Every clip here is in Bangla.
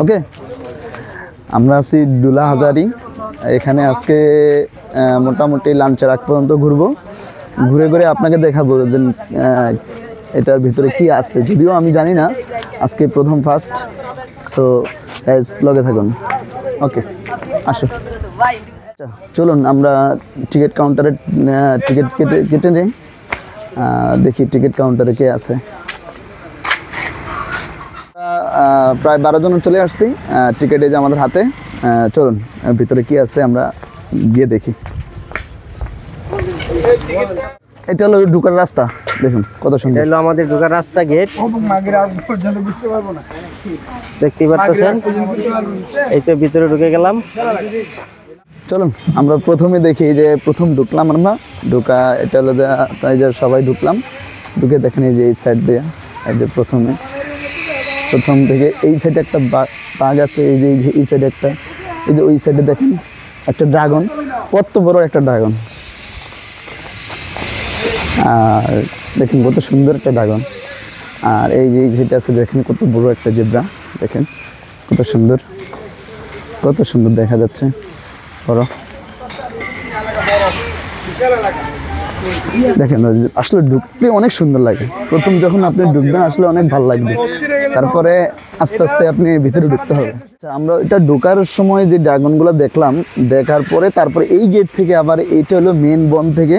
ওকে, আমরা আছি ডুলা হাজারি। এখানে আজকে মোটামুটি লাঞ্চের আগ পর্যন্ত ঘুরবো, ঘুরে ঘুরে আপনাকে দেখাবো যে এটার ভিতরে কি আছে, যদিও আমি জানি না, আজকে প্রথম ফার্স্ট। সো লগে থাকুন। ওকে, আসো, চলুন আমরা টিকিট কাউন্টারে টিকিট কেটে নিই, দেখি টিকিট কাউন্টারে কে আছে। প্রায় 12 জন চলে আসছি, টিকিট এই যে আমাদের হাতে। চলুন ভিতরে কি আছে আমরা গিয়ে দেখি। এটা হলো ঢোকার রাস্তা, দেখুন কত সুন্দর। এটা আমাদের ঢোকার রাস্তা, গেট দেখতে পাচ্ছেন। এই তো ভিতরে ঢুকে গেলাম। চলুন আমরা প্রথমে দেখি, যে প্রথম ঢুকলাম আমরা, ঢোকা এটা হলো যে সবাই ঢুকলাম, ঢুকে দেখেন এই যে এই সাইড দিয়ে, এই যে প্রথম থেকে এই সাইডে একটা বাঘ আছে, এই যে এই সাইডে একটা, এই যে ওই সাইডে দেখেন একটা ড্রাগন, কত বড় একটা ড্রাগন। আর দেখেন কত সুন্দর একটা ড্রাগন। আর এই যে যেটা আছে দেখেন কত বড় একটা জেব্রা, দেখেন কত সুন্দর, কত সুন্দর দেখা যাচ্ছে বড়। দেখেন আসলে ঢুকতে অনেক সুন্দর লাগে, প্রথম যখন আপনি ঢুকবেন আসলে অনেক ভালো লাগবে, তারপরে আস্তে আস্তে আপনি ভিতরে ঢুকতে হবে। আমরা এটা ঢোকার সময় যে ড্রাগনগুলো দেখলাম, দেখার পরে তারপরে এই গেট থেকে আবার এইটা হলো মেন বন থেকে,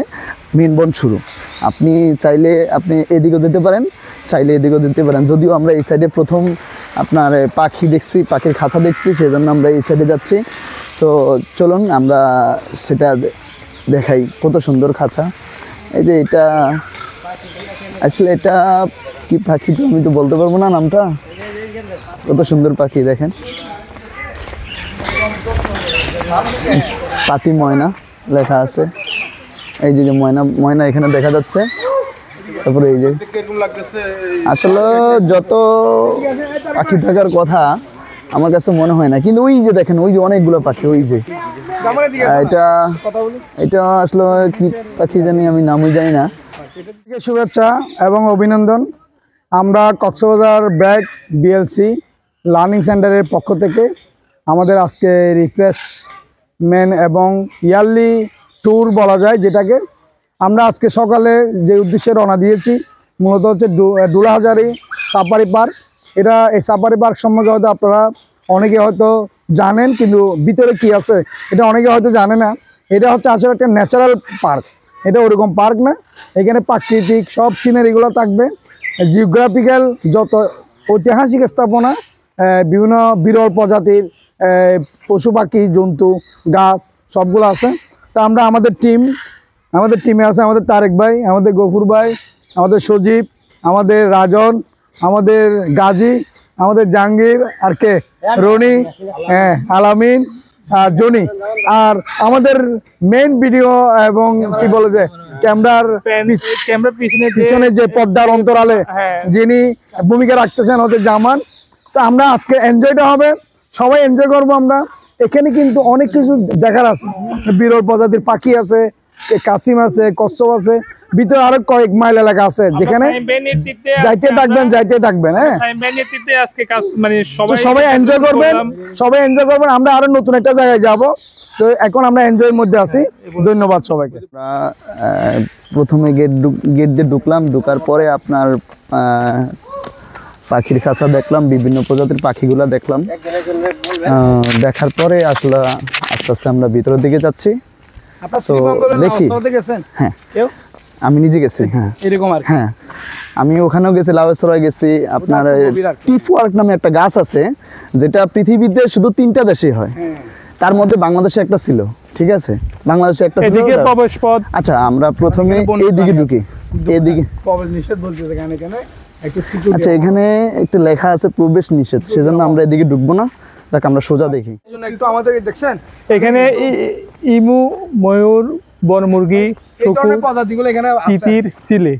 মেন বন শুরু। আপনি চাইলে আপনি এদিকেও যেতে পারেন, চাইলে এদিকেও যেতে পারেন। যদিও আমরা এই সাইডে প্রথম আপনার পাখি দেখছি, পাখির খাঁচা দেখছি, সেই জন্য আমরা এই সাইডে যাচ্ছি। সো চলুন আমরা সেটা দেখাই, কত সুন্দর খাঁচা। এই যে এটা আসলে এটা কি পাখি তো আমি তো বলতে পারবো না নামটা, কত সুন্দর পাখি দেখেন, পাতি ময়না লেখা আছে। এই যে ময়না এখানে দেখা যাচ্ছে। তারপরে এই যে আসলে যত পাখি থাকার কথা আমার কাছে মনে হয় না, কিন্তু ওই যে দেখেন ওই যে অনেকগুলো পাখি, ওই যে এটা আসলে কি পাখি জানি, আমি নামই জানি না। শুভেচ্ছা এবং অভিনন্দন। আমরা কক্সবাজার ব্যাগ বিএলসি লার্নিং সেন্টারের পক্ষ থেকে আমাদের আজকে রিফ্রেশমেন্ট এবং ইয়ারলি ট্যুর বলা যায় যেটাকে, আমরা আজকে সকালে যে উদ্দেশ্যে রওনা দিয়েছি মূলত হচ্ছে ডুলা হাজারি সাফারি পার্ক। এই সাফারি পার্ক সম্বন্ধে হয়তো আপনারা অনেকে হয়তো জানেন, কিন্তু ভিতরে কি আছে এটা অনেকে হয়তো জানে না। এটা হচ্ছে আসলে একটা ন্যাচারাল পার্ক, এটা ওরকম পার্ক না। এখানে প্রাকৃতিক সব সিনারিগুলো থাকবে, জিওগ্রাফিক্যাল যত ঐতিহাসিক স্থাপনা, বিভিন্ন বিরল প্রজাতির পশু পাখি জন্তু গাছ সবগুলো আছে। তা আমরা আমাদের টিমে আছে আমাদের তারেক ভাই, আমাদের গফুর ভাই, আমাদের সজীব, আমাদের রাজন, আমাদের গাজী, আমাদের জাহাঙ্গীর, আর কে রনি, আলামিন, জনি, আর আমাদের মেইন ভিডিও এবং কি বলে যে ক্যামেরার পিছনে যে পর্দার অন্তরালে যিনি ভূমিকা রাখতেছেন হচ্ছে জামান। তো আমরা আজকে এনজয়টা হবে, সবাই এনজয় করবো আমরা। এখানে কিন্তু অনেক কিছু দেখার আছে, বিরল প্রজাতির পাখি আছে, কাসিম আছে, কচ্ছপ আছে, ভিতরে আরো কয়েক মাইল এলাকা আছে যেখানে যাইতে থাকবেন। হ্যাঁ, সবাই এনজয় করবেন, আমরা আরো নতুন একটা জায়গায় যাব। তো এখন আমরা এনজয়ের মধ্যে আছি। ধন্যবাদ সবাইকে। প্রথমে গেট দিয়ে ঢুকলাম, ঢুকার পরে আপনার পাখির খাঁচা দেখলাম, বিভিন্ন প্রজাতির পাখিগুলা দেখলাম। দেখার পরে আসলে আস্তে আস্তে আমরা ভিতরের দিকে যাচ্ছি। দেখি, হ্যাঁ আমি নিজে গেছি, হ্যাঁ আমি ওখানেও গেছি, লাউয়েসরায় গেছি। আপনার টিফওয়ার্ক নামে একটা গাছ আছে যেটা পৃথিবীতে শুধু 3টা দেশে হয়, তার মধ্যে বাংলাদেশে একটা ছিল, ঠিক আছে, বাংলাদেশে একটা ছিল। আচ্ছা আমরা প্রথমে এইদিকে ঢুকি, এইদিকে আচ্ছা এখানে একটু লেখা আছে প্রবেশ নিষেধ, সেজন্য আমরা এদিকে ঢুকবো না। যাক আমরা সোজা দেখি। এখানে ইমু, ময়ূর, বনমুরগি, তিতির, সিলে।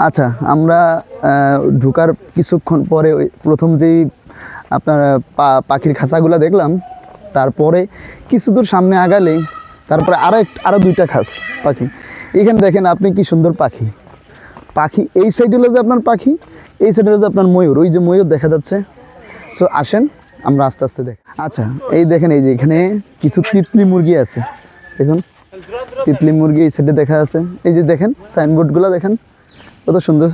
আচ্ছা আমরা ঢুকার কিছুক্ষণ পরে প্রথম যেই আপনার পাখির খাঁচাগুলো দেখলাম, তারপরে কিছু দূর সামনে আগালে তারপরে আরো 2টা খাঁচা পাখি। এখানে দেখেন আপনি কি সুন্দর পাখি, পাখি, এই সাইডে হলো যে আপনার পাখি, এই সাইডে হলো যে আপনার ময়ূর, ওই যে ময়ূর দেখা যাচ্ছে। সো আসেন আমরা আস্তে আস্তে দেখ। আচ্ছা এই দেখেন, এই যে এখানে কিছু তিতলি মুরগি আছে, দেখুন তিতলি মুরগি এই সাইডে দেখা আছে। এই যে দেখেন সাইনবোর্ডগুলো দেখেন কত সুন্দর।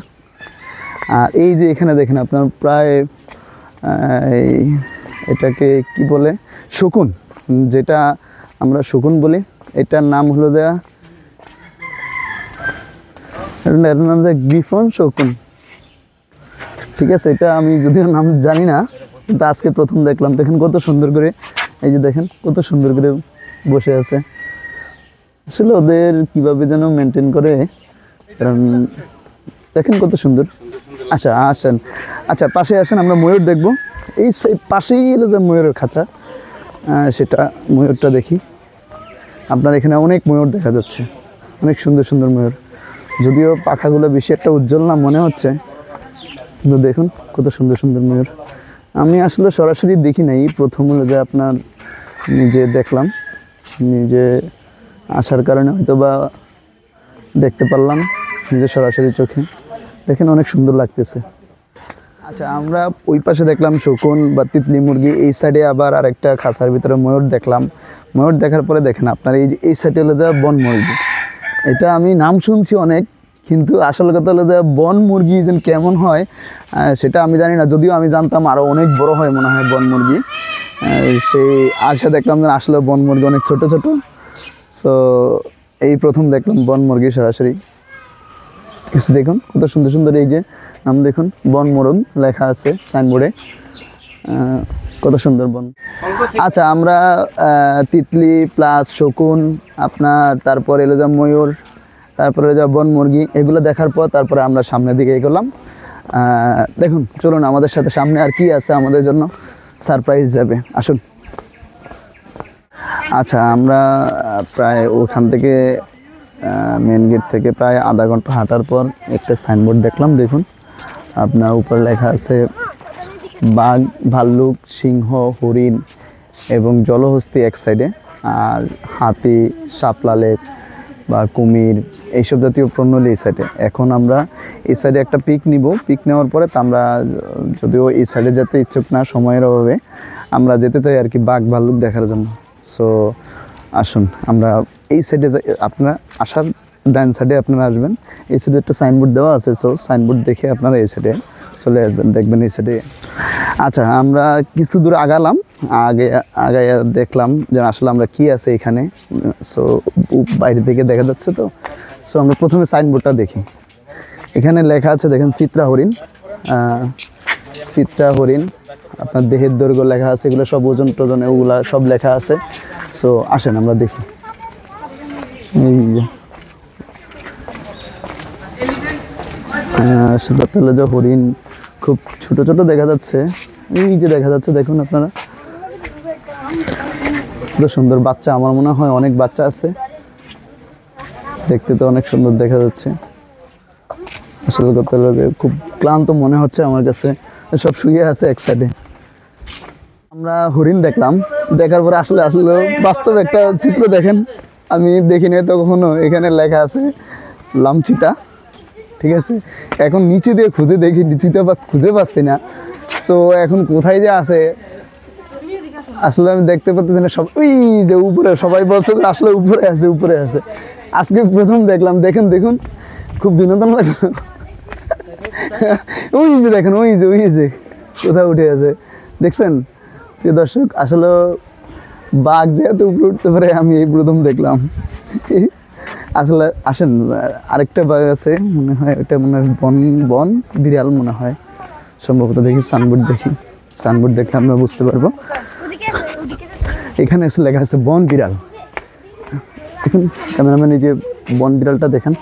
আর এই যে এখানে দেখেন আপনার প্রায় এটাকে কি বলে, শকুন, যেটা আমরা শকুন বলি, এটার নাম হলো দেয়া এটার নাম যে গ্রিফন শকুন, ঠিক আছে। এটা আমি যদিও নাম জানি না, কিন্তু আজকে প্রথম দেখলাম। দেখেন কত সুন্দর করে, এই যে দেখেন কত সুন্দর করে বসে আছে। আসলে ওদের কীভাবে যেন মেনটেন করে, কারণ দেখেন কত সুন্দর। আচ্ছা আসেন, আচ্ছা পাশে আসেন, আমরা ময়ূর দেখব। এই পাশেই এলো যে ময়ূরের খাঁচা, সেটা ময়ূরটা দেখি। আপনার এখানে অনেক ময়ূর দেখা যাচ্ছে, অনেক সুন্দর সুন্দর ময়ূর, যদিও পাখাগুলো বেশি একটা উজ্জ্বল না মনে হচ্ছে, কিন্তু দেখুন কত সুন্দর সুন্দর ময়ূর। আমি আসলে সরাসরি দেখি নাই, প্রথম হলো যে আপনার নিজে দেখলাম, নিজে আসার কারণে হয়তো বা দেখতে পারলাম নিজে সরাসরি চোখে। দেখেন অনেক সুন্দর লাগতেছে। আচ্ছা আমরা ওই পাশে দেখলাম শকুন বা তিতলি মুরগি, এই সাইডে আবার আরেকটা খাঁচার ভিতরে ময়ূর দেখলাম। ময়ূর দেখার পরে দেখেন আপনার এই যে এই সাইডে হলো যে বন মুরগি, এটা আমি নাম শুনছি অনেক, কিন্তু আসল কথা হলো যে বন মুরগি যেন কেমন হয় সেটা আমি জানি না, যদিও আমি জানতাম আরও অনেক বড় হয় মনে হয় বন মুরগি। সেই আশা দেখলাম যে আসলে বন মুরগি অনেক ছোট ছোট। সো এই প্রথম দেখলাম বন মুরগি সরাসরি। দেখুন কত সুন্দর সুন্দর, এই যে নাম দেখুন বন মোরগ লেখা আছে সাইনবোর্ডে, কত সুন্দর বন। আচ্ছা আমরা তিতলি প্লাস শকুন আপনার, তারপরে এলো যা ময়ূর, তারপরে যা বন মুরগি, এগুলো দেখার পর তারপরে আমরা সামনের দিকে এগোলাম। দেখুন চলুন আমাদের সাথে সামনে আর কি আছে আমাদের জন্য সারপ্রাইজ যাবে, আসুন। আচ্ছা আমরা প্রায় ওখান থেকে মেন গেট থেকে প্রায় আধা ঘন্টা হাঁটার পর একটা সাইনবোর্ড দেখলাম। দেখুন আপনার উপরে লেখা আছে বাঘ, ভাল্লুক, সিংহ, হরিণ এবং জলহস্তী এক সাইডে, আর হাতি, শাপলা লেক বা কুমির এইসব জাতীয় প্রণালী এই সাইডে। এখন আমরা এই সাইডে একটা পিক নিব, পিক নেওয়ার পরে তো আমরা যদিও এই সাইডে যেতে ইচ্ছুক না সময়ের অভাবে, আমরা যেতে চাই আর কি বাঘ ভাল্লুক দেখার জন্য। সো আসুন আমরা এই সাইডে যাই, আপনারা আসার ডান সাইডে আপনারা আসবেন, এই সাইডে একটা সাইনবোর্ড দেওয়া আছে। সো সাইনবোর্ড দেখে আপনারা এই সাইডে চলে আসবেন, দেখবেন এই সাইডে। আচ্ছা আমরা কিছু দূর আগালাম, আগে দেখলাম যে আসলে আমরা কি আছে এখানে। সো বাইরে থেকে দেখা যাচ্ছে তো। সো আমরা প্রথমে সাইনবোর্ডটা দেখি, এখানে লেখা আছে দেখেন চিত্রা হরিণ, চিত্রা হরিণ আপনার দেহের দৈর্ঘ্য লেখা আছে, এগুলো সব ওজন টোজন ওগুলা সব লেখা আছে। সো আসেন আমরা দেখি। এই যে সেটা তাহলে যে হরিণ খুব ছোট ছোট দেখা যাচ্ছে, এই যে দেখা যাচ্ছে দেখুন আপনারা কত সুন্দর বাচ্চা, আমার মনে হয় অনেক বাচ্চা আছে, দেখতে তো অনেক সুন্দর দেখা যাচ্ছে। আসলে কথা হলো যে খুব ক্লান্ত মনে হচ্ছে আমার কাছে, সব শুয়ে আছে এক সাইডে। আমরা হরিণ দেখলাম, দেখার পরে আসলে আসলে বাস্তব একটা চিত্র দেখেন, আমি দেখিনি তো কখনো। এখানে লেখা আছে লামচিতা, ঠিক আছে। এখন নিচে দিয়ে খুঁজে দেখি চিতা বা খুঁজে পাচ্ছি না। সো এখন কোথায় যে আছে আসলে আমি দেখতে পাচ্ছি না। সব ওই যে উপরে, সবাই বলছে আসলে উপরে আছে উপরে আছে, আজকে প্রথম দেখলাম। দেখেন দেখুন খুব বিনোদন লাগলো। ওই যে দেখেন ওই যে কোথাও উঠে আছে, দেখছেন প্রিয় দর্শক। আসলে বাঘ যেহেতু উপরে উঠতে পারে আমি এই প্রথম দেখলাম। আসলে আসেন আরেকটা বাঘ আছে মনে হয়, ওটা মনে হয় বন বিড়াল মনে হয় সম্ভবত। দেখি সাইনবোর্ড, দেখি সাইনবোর্ড দেখলে আমরা বুঝতে পারবো। এখানে এসে লেখা আছে বন বিড়াল। দেখুন ক্যামেরাম্যান এই যে বন বিড়ালটা দেখেন,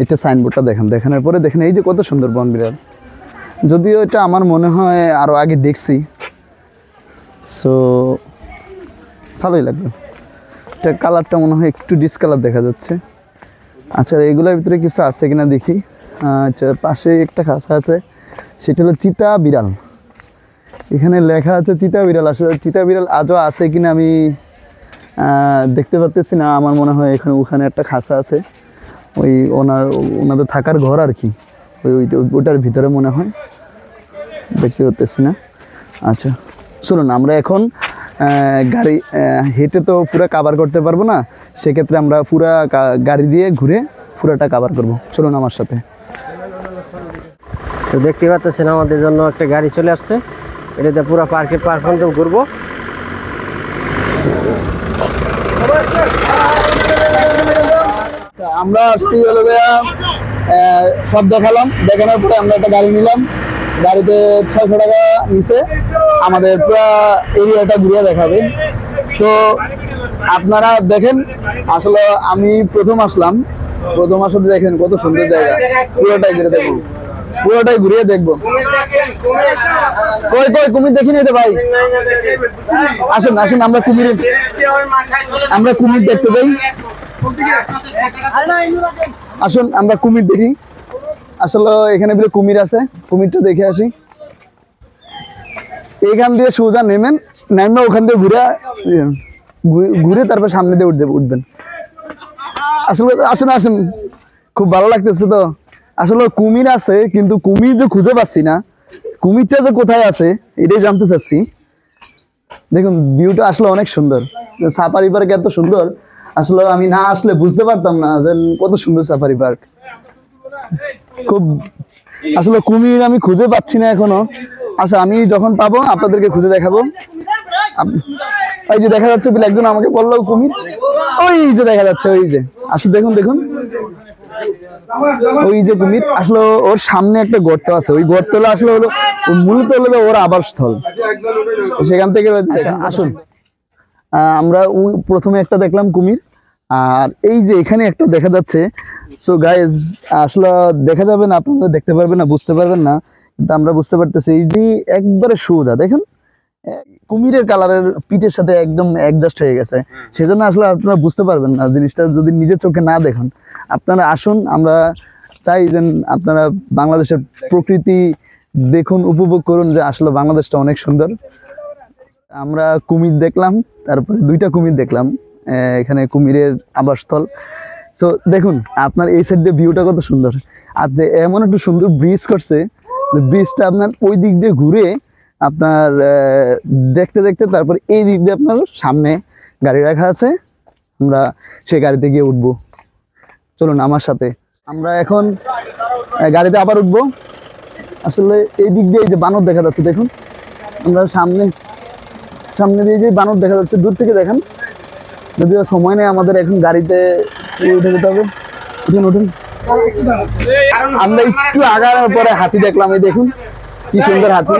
এটা সাইনবোর্ডটা দেখেন, দেখানোর পরে দেখেন এই যে কত সুন্দর বন বিড়াল। যদিও এটা আমার মনে হয় আরও আগে দেখছি। সো ভালোই লাগবে, এটা কালারটা মনে হয় একটু ডিসকালার দেখা যাচ্ছে। আচ্ছা এইগুলোর ভিতরে কিছু আছে কিনা দেখি। আচ্ছা পাশে একটা খাঁচা আছে, সেটা হলো চিতা বিড়াল। এখানে লেখা আছে চিতা বিড়াল, আসলে চিতা বিড়াল আজও আছে কিনা আমি দেখতে পাচ্ছি না। আমার মনে হয় ওখানে একটা খাঁচা আছে, ওই ওনাদের থাকার ঘর আর কি, ওটার ভিতরে মনে হয়, দেখতে পাচ্ছি না। আচ্ছা চলুন, আমরা এখন গাড়ি হেঁটে তো পুরো কাভার করতে পারবো না, সেক্ষেত্রে আমরা পুরা গাড়ি দিয়ে ঘুরে পুরাটা কাভার করব। চলুন আমার সাথে। তো দেখতে পাচ্ছেন আমাদের জন্য একটা গাড়ি চলে আসছে, এটাতে পুরো পার্কের পার্কটা ঘুরবো। আমরা আসছি হলো সব দেখালাম, দেখানোর পরে আমরা একটা গাড়ি নিলাম, গাড়িতে 600 টাকা নিচে আমাদের পুরো এরিয়াটা ঘুরে দেখাবে। তো আপনারা দেখেন, আসলে আমি প্রথম আসলাম, প্রথম আসলে দেখেন কত সুন্দর জায়গা, পুরোটাই ঘুরে দেখবো, পুরোটাই ঘুরিয়ে দেখবো। কই কই কুমির দেখিনি তো ভাই, আসুন আসুন আমরা কুমির দেখতে যাই, আসুন আমরা কুমির দেখি। আসলে এখানে বলে কুমির আছে, কুমিরটা দেখে আসি। এইখান দিয়ে সোজা নেমেন, নেমে ওখান দিয়ে ঘুরে তারপর সামনে দিয়ে উঠবেন। আসলে আসুন আসুন, খুব ভালো লাগতেছে। তো আসলে কুমির আছে, কিন্তু কুমির যে খুঁজে পাচ্ছি না, কুমিরটা যে কোথায় আছে এটাই জানতে চাচ্ছি। দেখুন ভিউটা আসলে অনেক সুন্দর, সাফারি পার্ক এত সুন্দর, আসলে আমি না আসলে বুঝতে পারতাম না যে কত সুন্দর সাফারি পার্ক। খুব আসলে কুমির আমি খুঁজে পাচ্ছি না এখনো। আচ্ছা আমি যখন পাবো আপনাদেরকে খুঁজে দেখাবো। এই যে দেখা যাচ্ছে বলে একজন আমাকে বললো কুমির, ওই যে দেখা যাচ্ছে, ওই যে আসলে দেখুন দেখুন ওই যে কুমির। আসলে ওর সামনে একটা গর্ত আছে, ওই গর্ত আসলে হলো মূলত হলো ওর আবাসস্থল, সেখান থেকে। আসুন আমরা প্রথমে একটা দেখলাম কুমির, আর এই যে এখানে একটা দেখা যাচ্ছে। সো গাইজ আসলে দেখা যাবে না, আপনারা দেখতে পারবেন না, বুঝতে পারবেন না, কিন্তু আমরা বুঝতে পারতেছি। এই যে একবারে সোজা দেখুন, কুমিরের কালারের পিঠের সাথে একদম অ্যাডজাস্ট হয়ে গেছে, সেজন্য আসলে আপনারা বুঝতে পারবেন না জিনিসটা যদি নিজের চোখে না দেখুন। আপনারা আসুন, আমরা চাই যে আপনারা বাংলাদেশের প্রকৃতি দেখুন, উপভোগ করুন, যে আসলে বাংলাদেশটা অনেক সুন্দর। আমরা কুমির দেখলাম, তারপরে 2টা কুমির দেখলাম, এখানে কুমিরের আবাসস্থল। তো দেখুন আপনার এই সাইড দিয়ে ভিউটা কত সুন্দর, আর যে এমন একটা সুন্দর ব্রিজ করছে, ব্রিজটা আপনার ওই দিক দিয়ে ঘুরে আপনার দেখতে দেখতে তারপর এই দিক দিয়ে আপনার সামনে গাড়ি রাখা আছে, আমরা সেই গাড়িতে গিয়ে উঠবো। চলুন আমার সাথে, আমরা এখন গাড়িতে আবার উঠবো। আসলে এই দিক দিয়ে এই যে বানর দেখা যাচ্ছে, দেখুন আমরা সামনে দিয়ে যে বানর দেখা যাচ্ছে, দূর থেকে দেখেন। যদিও সময় নেই আমাদের, এখন গাড়িতে উঠে যেতে হবে। উঠুন উঠুন। আমরা একটু আগানোর পরে হাতি দেখলাম, এই দেখুন কি সুন্দর হাতি,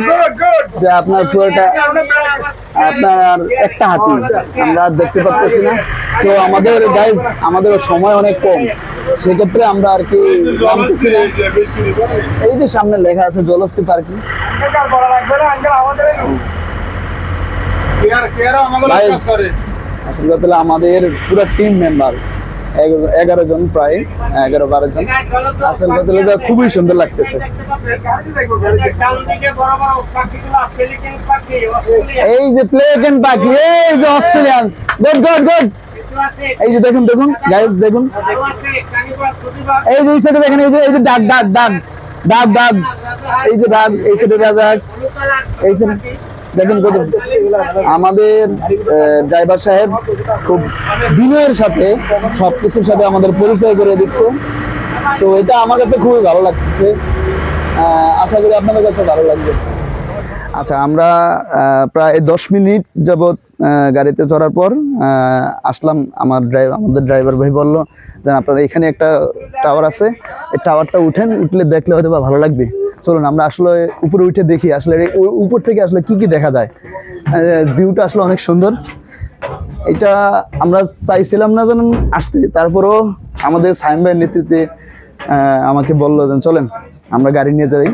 যে আপনার পুরোটা আপনার একটা হাতি আমরা দেখতে পাচ্ছি না। তো আমাদের গাইজ আমাদের সময় অনেক কম, সেক্ষেত্রে আমরা আর কি নামতেছি না। এই যে সামনে লেখা আছে জলহস্তি পার্কিং। আসলে আমাদের পুরো টিম মেম্বার 11 জন, প্রায় 11-12 জন। আসলে খুবই সুন্দর লাগতেছে। এই যে প্লেগেন পাখি, এই যে অস্ট্রেলিয়ান, গুড গুড গুড। এই যে দেখুন দেখুন গাইস, দেখুন এই যে এই সাইডে দেখেন, এই যে ডাক ডাক ডাক ডাক ডাক, এই যে ডাক, এই সাইডে রাজহাঁস, এই সাইডে দেখুন কত। আমাদের ড্রাইভার সাহেব খুব বিনয়ের সাথে সবকিছুর সাথে আমাদের পরিচয় করে দিচ্ছে। তো এটা আমার কাছে খুবই ভালো লাগতেছে, আশা করি আপনাদের কাছে ভালো লাগবে। আচ্ছা আমরা প্রায় 10 মিনিট যাবৎ গাড়িতে চড়ার পর আসলাম। আমাদের ড্রাইভার ভাই বলল যে আপনারা এখানে একটা টাওয়ার আছে, এই টাওয়ারটা উঠলে দেখলে হয়তো বা ভালো লাগবে। চলুন আমরা আসলে উপরে উঠে দেখি আসলে উপর থেকে আসলে কি কি দেখা যায়। ভিউটা আসলে অনেক সুন্দর। এটা আমরা চাইছিলাম না জানেন আসতে, তারপরেও আমাদের সাইম ভাইয়ের নেতৃত্বে আমাকে বললো যে চলেন আমরা গাড়ি নিয়ে যাই।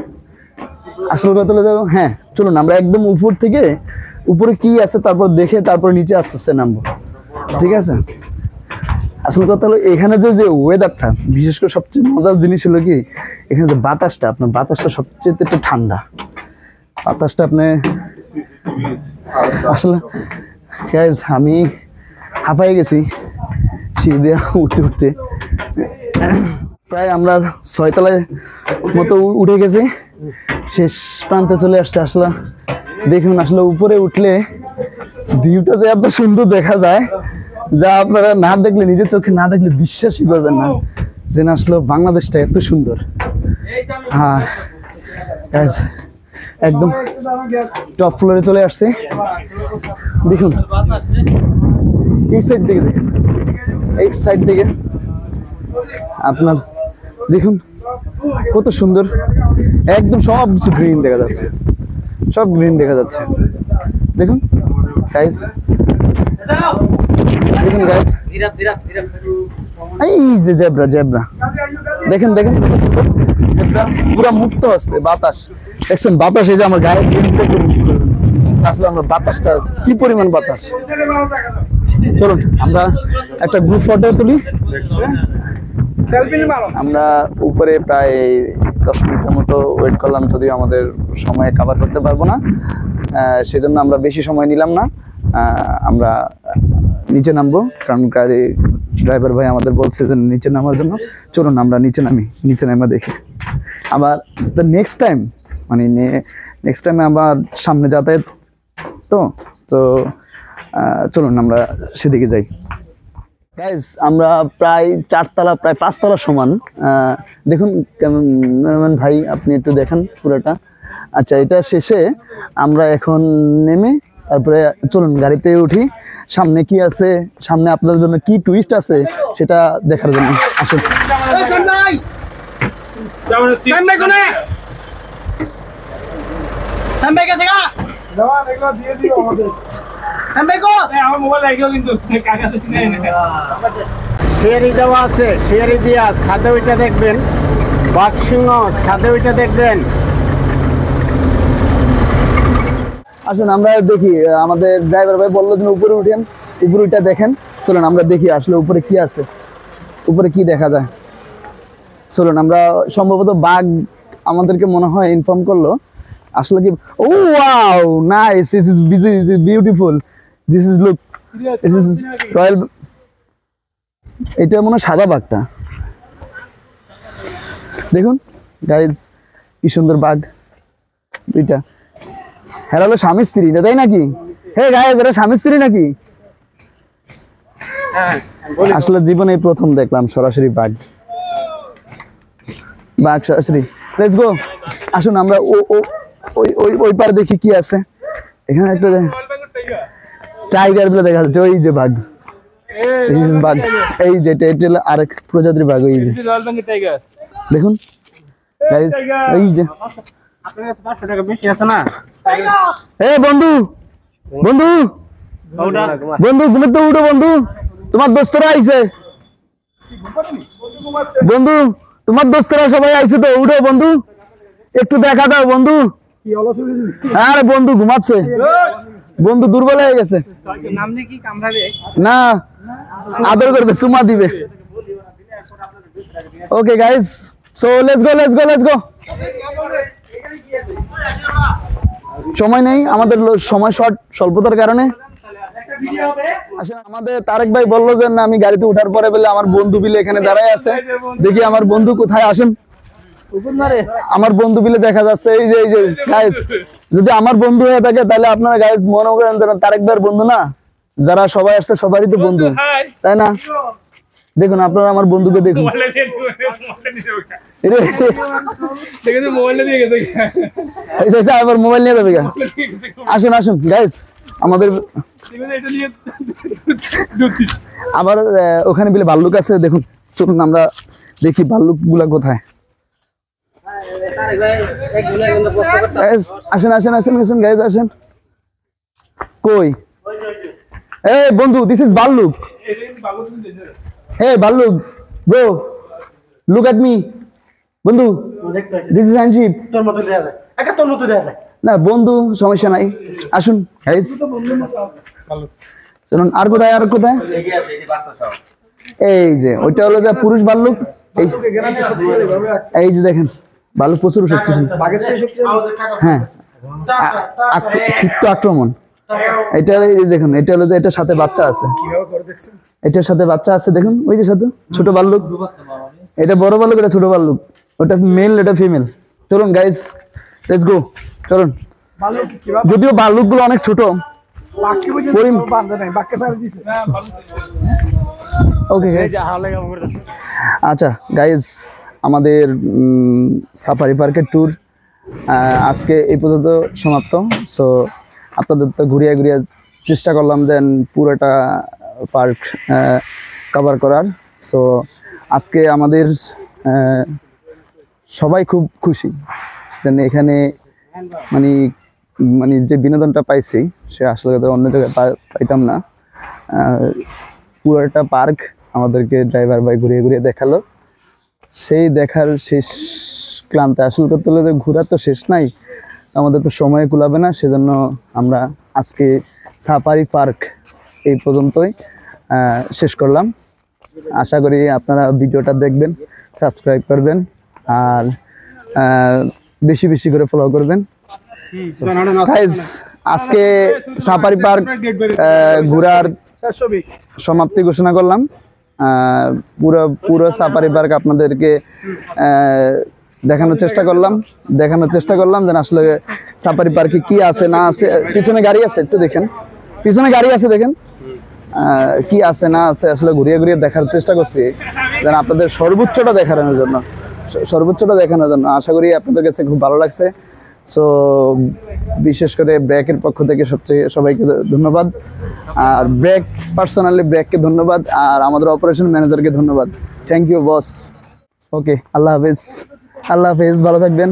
আসলে কথা যাবো, হ্যাঁ চলুন আমরা একদম উপর থেকে, উপরে কি আছে তারপর দেখে তারপর নিচে আস্তে আস্তে নামবো, ঠিক আছে? আসল কথা হলো এখানে যে ওয়েদারটা, বিশেষ করে সবচেয়ে মজার জিনিস হলো কি এখানে যে বাতাসটা, আপনার বাতাসটা সবচেয়ে একটু ঠান্ডা বাতাসটা। আপনি আসলে গাইস আমি হাঁপায়ে গেছি সিঁড়ি দিয়ে উঠতে উঠতে। প্রায় আমরা 6 তলায় মতো উঠে গেছি, শেষ প্রান্তে চলে আসছে। আসলে দেখুন, আসলে উপরে উঠলে ভিউটা যে এত সুন্দর দেখা যায়, যা আপনারা না দেখলে, নিজের চোখে না দেখলে বিশ্বাসই করবেন না যে না আসলে বাংলাদেশটা এত সুন্দর। আর guys, একদম টপ ফ্লোরে চলে আসছে। দেখুন এই সাইড থেকে, দেখুন এই সাইড থেকে আপনার দেখুন কত সুন্দর, একদম সব কিছু গ্রিন দেখা যাচ্ছে, সব গ্রিন দেখা যাচ্ছে। দেখুন গাইস, দেখুন গাইস, এই যে জেব্রা, জেব্রা দেখেন, দেখেন পুরো মুক্ত হচ্ছে বাতাস, দেখছেন বাতাস, এই যে আমার গায়ে আসলে আমরা বাতাসটা কি পরিমাণ বাতাস। চলুন আমরা একটা গ্রুপ ফটো তুলি। আমরা উপরে প্রায় 10 মিনিটের মতো ওয়েট করলাম, যদিও আমাদের সময় কভার করতে পারবো না, সেজন্য আমরা বেশি সময় নিলাম না। আমরা নিচে নামবো, কারণ গাড়ি ড্রাইভার ভাই আমাদের বলছে যে নিচে নামার জন্য। চলুন আমরা নিচে নামি, নিচে নামা দেখি আবার দ্য নেক্সট টাইম, মানে নেক্সট টাইমে আবার সামনে যাতায়াত তো তো চলুন আমরা সেদিকে যাই। গাইজ আমরা প্রায় 4 তলা, প্রায় 5 তলা সমান। দেখুন ক্যামেরাম্যান ভাই আপনি একটু দেখেন পুরোটা। আচ্ছা, এটা শেষে আমরা এখন নেমে তারপরে চলুন গাড়িতে উঠি, সামনে কি আছে, সামনে আপনাদের জন্য কি টুইস্ট আছে সেটা দেখার জন্য আসুন। শেয়ারি দেওয়া আছে, শেয়ারি দিয়া ছাদে ওইটা দেখবেন, বাঘসিংহ ছাদে ওইটা দেখবেন। আসুন আমরা দেখি, আমাদের ড্রাইভার ভাই বললো যে উপরে উঠেন, উপরে উঠে দেখেন। চলুন আমরা দেখি আসলে উপরে কি আছে, উপরে কি দেখা যায়। চলুন আমরা, সম্ভবত বাঘ আমাদেরকে মনে হয় ইনফর্ম করলো। আসলে কি, oh wow nice, this is busy, this is beautiful, this is look, this is royal. এটা মনে হয় সাদা বাঘটা, দেখুন গাইজ কি সুন্দর বাঘ দুইটা। হ্যাঁ হলো স্বামী স্ত্রী, তাই নাকি? হ্যাঁ গাইজ, এরা স্বামী স্ত্রী নাকি? আসলে জীবনে প্রথম দেখলাম সরাসরি বাঘ, বাঘ সরাসরি। লেটস গো, আসুন আমরা ওই পার দেখি কি আছে। এখানে একটা টাইগার বলে দেখা যাচ্ছে, ওই যে বাঘ, বাঘ এই যে এটা আরেক প্রজাতির বাঘ, ওই যে দেখুন গাইজ, এই যে বন্ধু, বন্ধু, বন্ধু ঘুমে তো উঠো বন্ধু, তোমার দোস্তরা আইছে বন্ধু, তোমার দোস্তরা সবাই আইছে তো, উঠো বন্ধু, একটু দেখা দাও বন্ধু। আরে বন্ধু ঘুমাচ্ছে, বন্ধু দুর্বল হয়ে গেছে, না আদর করবে, চুমা দিবে। Okay guys, so let's go, let's go, let's go. সময় নেই আমাদের, সময় শর্ট, স্বল্পতার কারণে। আসলে আমাদের তারেক ভাই বললো যে না, আমি গাড়িতে উঠার পরে বলে আমার বন্ধু বিলে এখানে দাঁড়ায় আছে, দেখি আমার বন্ধু কোথায়। আসেন, আমার বন্ধু বিলে দেখা যাচ্ছে, এই যে, এই যে গাইজ, যদি আমার বন্ধু হয়ে থাকে তাহলে আপনারা গাইজ মনে করেন তারেক ভাইয়ের বন্ধু না, যারা সবাই আসছে সবারই তো বন্ধু, তাই না? দেখুন আপনারা আমার বন্ধুকে দেখুন, আবার মোবাইল নিয়ে যাবে। আসুন আসুন গাইজ, আমাদের আবার ওখানে বিলে ভাল্লুক আছে, দেখুন চলুন আমরা দেখি ভাল্লুক গুলা কোথায়। আসেন আসেন আসেন আসেন গাইজ, আসেন। কই এই বন্ধু, দিস ইজ ভাল্লুক। Hey Balluk, bro, look at me. বন্ধু, this is Anjib. তোর মতো দেয়া যায়, একা তোর মতো দেয়া যায় না বন্ধু, সমস্যা নাই। আসুন গাইস, চলুন। আর কোথায়, আর কোথায়? এই যে ওইটা হলো যে পুরুষ ভাল্লুক, এই যে দেখেন ভাল্লুক প্রচুর শক্তিশালী, হ্যাঁ ক্ষিপ্ত আক্রমণ। এটা দেখুন, এটা হলো যে এটার সাথে বাচ্চা আছে, এটার সাথে বাচ্চা আছে, দেখুন ওই যে সাথে ছোট ভাল্লুক, এটা বড় ভাল্লুক, এটা ছোট ভাল্লুক, ওটা মেল, এটা ফিমেল। চলুন গাইস, লেটস গো, চলুন। যদিও ভাল্লুকগুলো অনেক ছোট। ওকে আচ্ছা গাইজ, আমাদের সাফারি পার্কের ট্যুর আজকে এই পর্যন্ত সমাপ্ত। সো আপনাদের তো ঘুরিয়ে ঘুরিয়ে চেষ্টা করলাম দেন পুরোটা পার্ক কভার করার। সো আজকে আমাদের সবাই খুব খুশি দেন এখানে মানে মানে যে বিনোদনটা পাইছি সে আসলে অন্য জায়গায় পাইতাম না। পুরোটা পার্ক আমাদেরকে ড্রাইভার ভাই ঘুরিয়ে ঘুরিয়ে দেখালো। সেই দেখার শেষ ক্লান্তি আসলে করতে হলে ঘোরার তো শেষ নাই, আমাদের তো সময় কুলাবে না। সেজন্য আমরা আজকে সাফারি পার্ক এই পর্যন্তই শেষ করলাম। আশা করি আপনারা ভিডিওটা দেখবেন, সাবস্ক্রাইব করবেন আর বেশি বেশি করে ফলো করবেন। গাইস, আজকে সাফারি পার্ক ঘোরার সমাপ্তি ঘোষণা করলাম। পুরো সাফারি পার্ক আপনাদেরকে দেখানোর চেষ্টা করলাম যেন আসলে সাফারি পার্কে কি আছে না আছে। পিছনে গাড়ি আছে, একটু দেখেন, পিছনে গাড়ি আছে, দেখেন কি আছে না আছে। আসলে ঘুরিয়ে ঘুরিয়ে দেখার চেষ্টা করছি যেন আপনাদের সর্বোচ্চটা দেখানোর জন্য। আশা করি আপনাদের কাছে খুব ভালো লাগছে। সো বিশেষ করে ব্র্যাকের পক্ষ থেকে সবাইকে ধন্যবাদ, আর পার্সোনালি ব্র্যাককে ধন্যবাদ, আর আমাদের অপারেশন ম্যানেজারকে ধন্যবাদ। Thank you boss. ওকে, আল্লাহ হাফেজ, ভালো থাকবেন।